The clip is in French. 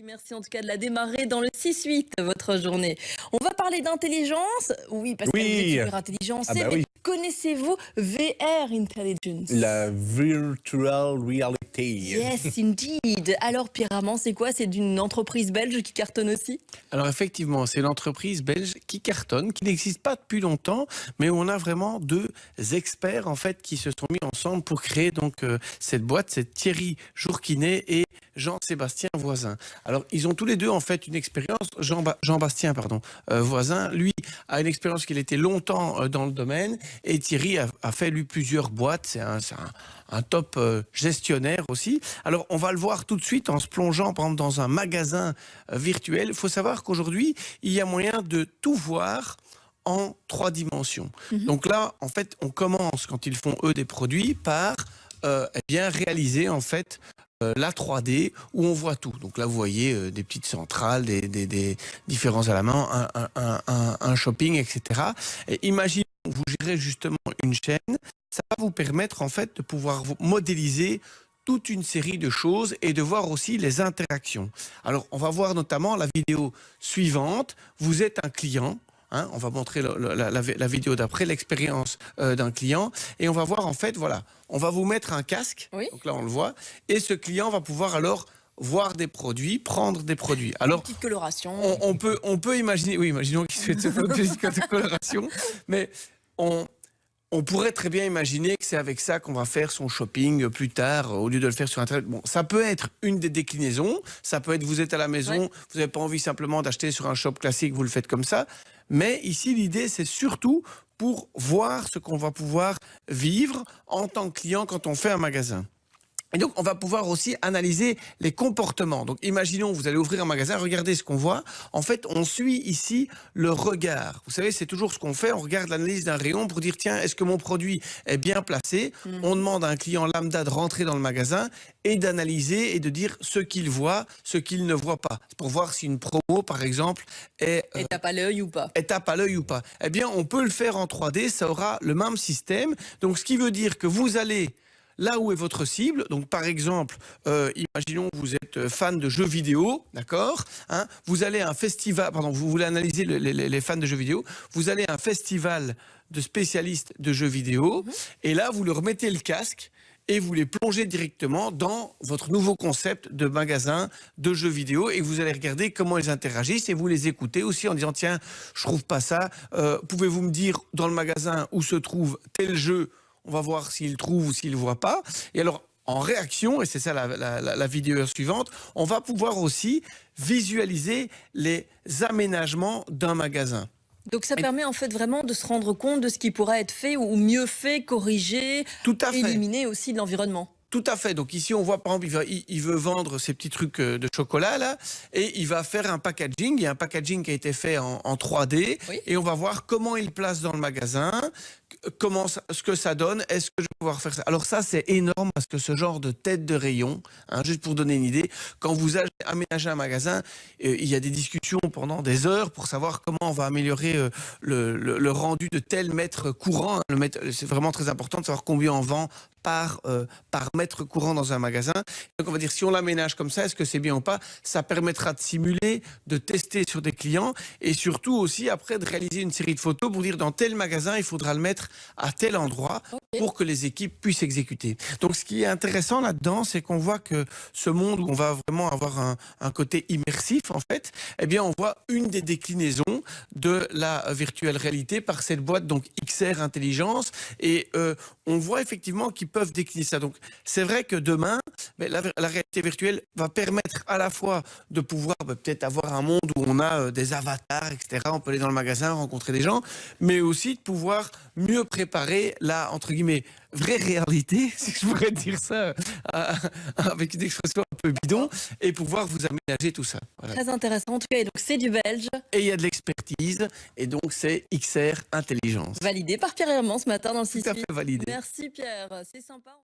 Merci en tout cas de la démarrer dans le 6-8, votre journée. On va parler d'intelligence. Oui, parce que vous êtes Oui, super intelligent, ah c'est, bah mais oui, connaissez-vous VR Intelligence? la virtual reality. Yes, indeed. Alors, Pierre Amand, c'est quoi? C'est d'une entreprise belge qui cartonne aussi? Alors effectivement, c'est l'entreprise belge qui cartonne, qui n'existe pas depuis longtemps, mais où on a vraiment deux experts en fait qui se sont mis ensemble pour créer donc cette boîte. C'est Thierry Jourquinet et Jean-Sébastien Voisin. Alors ils ont tous les deux en fait une expérience. Jean-Bastien Voisin, lui a une expérience qu'il était longtemps dans le domaine, et Thierry a fait lui plusieurs boîtes. C'est un top gestionnaire aussi. Alors on va le voir tout de suite en se plongeant par exemple dans un magasin virtuel. Il faut savoir qu'aujourd'hui il y a moyen de tout voir en 3 dimensions. Donc là en fait on commence, quand ils font eux des produits, par eh bien réaliser en fait la 3D où on voit tout. Donc là vous voyez des petites centrales, des différents éléments, un shopping, etc. Et imaginez, vous gérez justement une chaîne, ça va vous permettre en fait de pouvoir modéliser toute une série de choses et de voir aussi les interactions. Alors on va voir notamment la vidéo suivante. Vous êtes un client. Hein, on va montrer la vidéo d'après, l'expérience d'un client, et on va voir en fait, voilà, on va vous mettre un casque, Oui. donc là on le voit, et ce client va pouvoir alors voir des produits, prendre des produits. Alors, Petite coloration. on peut imaginer, oui, imaginons qu'il se fait de petite coloration, mais on pourrait très bien imaginer que c'est avec ça qu'on va faire son shopping plus tard, au lieu de le faire sur Internet. Bon, ça peut être une des déclinaisons. Ça peut être, vous êtes à la maison, Ouais. vous n'avez pas envie simplement d'acheter sur un shop classique, vous le faites comme ça. Mais ici, l'idée, c'est surtout pour voir ce qu'on va pouvoir vivre en tant que client quand on fait un magasin. Et donc, on va pouvoir aussi analyser les comportements. Donc, imaginons, vous allez ouvrir un magasin, regardez ce qu'on voit. En fait, on suit ici le regard. Vous savez, c'est toujours ce qu'on fait. On regarde l'analyse d'un rayon pour dire, tiens, est-ce que mon produit est bien placé? On demande à un client lambda de rentrer dans le magasin et d'analyser et de dire ce qu'il voit, ce qu'il ne voit pas. Pour voir si une promo, par exemple, est... Et tape à l'œil ou pas? tape à l'œil ou pas. Eh bien, on peut le faire en 3D, ça aura le même système. Donc, ce qui veut dire que vous allez là où est votre cible. Donc, par exemple, imaginons que vous êtes fan de jeux vidéo, d'accord, hein, vous allez à un festival, pardon, vous voulez analyser les fans de jeux vidéo, vous allez à un festival de spécialistes de jeux vidéo, et là, vous leur mettez le casque, et vous les plongez directement dans votre nouveau concept de magasin de jeux vidéo, et vous allez regarder comment ils interagissent, et vous les écoutez aussi en disant, tiens, je trouve pas ça, pouvez-vous me dire dans le magasin où se trouve tel jeu? On va voir s'il trouve ou s'il ne voit pas. Et alors, en réaction, et c'est ça la vidéo suivante, on va pouvoir aussi visualiser les aménagements d'un magasin. Donc ça permet en fait vraiment de se rendre compte de ce qui pourrait être fait ou mieux fait, corrigé, Tout à fait. éliminer aussi de l'environnement. Tout à fait. Donc ici, on voit par exemple, il veut vendre ces petits trucs de chocolat là, et il va faire un packaging. Il y a un packaging qui a été fait en 3D, Oui. et on va voir comment il place dans le magasin, ce que ça donne. Est-ce que je vais pouvoir faire ça? Alors ça, c'est énorme, parce que ce genre de tête de rayon, hein, juste pour donner une idée, quand vous aménagez un magasin, il y a des discussions pendant des heures pour savoir comment on va améliorer le rendu de tel mètre courant. C'est vraiment très important de savoir combien on vend par mètre courant dans un magasin. Donc on va dire, si on l'aménage comme ça, est-ce que c'est bien ou pas? Ça permettra de simuler, de tester sur des clients, et surtout aussi après de réaliser une série de photos pour dire, dans tel magasin, il faudra le mettre à tel endroit pour que les équipes puissent exécuter. Donc ce qui est intéressant là-dedans, c'est qu'on voit que ce monde où on va vraiment avoir un côté immersif, en fait, eh bien on voit une des déclinaisons de la virtuelle réalité par cette boîte, donc XR Intelligence, et on voit effectivement qu'ils peuvent décliner ça. Donc c'est vrai que demain, la réalité virtuelle va permettre à la fois de pouvoir peut-être avoir un monde où on a des avatars, etc. On peut aller dans le magasin, rencontrer des gens, mais aussi de pouvoir mieux préparer la, entre guillemets, vraie réalité, si je pourrais dire ça avec une expression un peu bidon, et pouvoir vous aménager tout ça. Voilà. Très intéressant en tout cas, et donc c'est du belge. Et il y a de l'expertise, et donc c'est XR Intelligence. Validé par Pierre Herman ce matin dans le Tout 6-8. à fait validé. Merci Pierre, c'est sympa.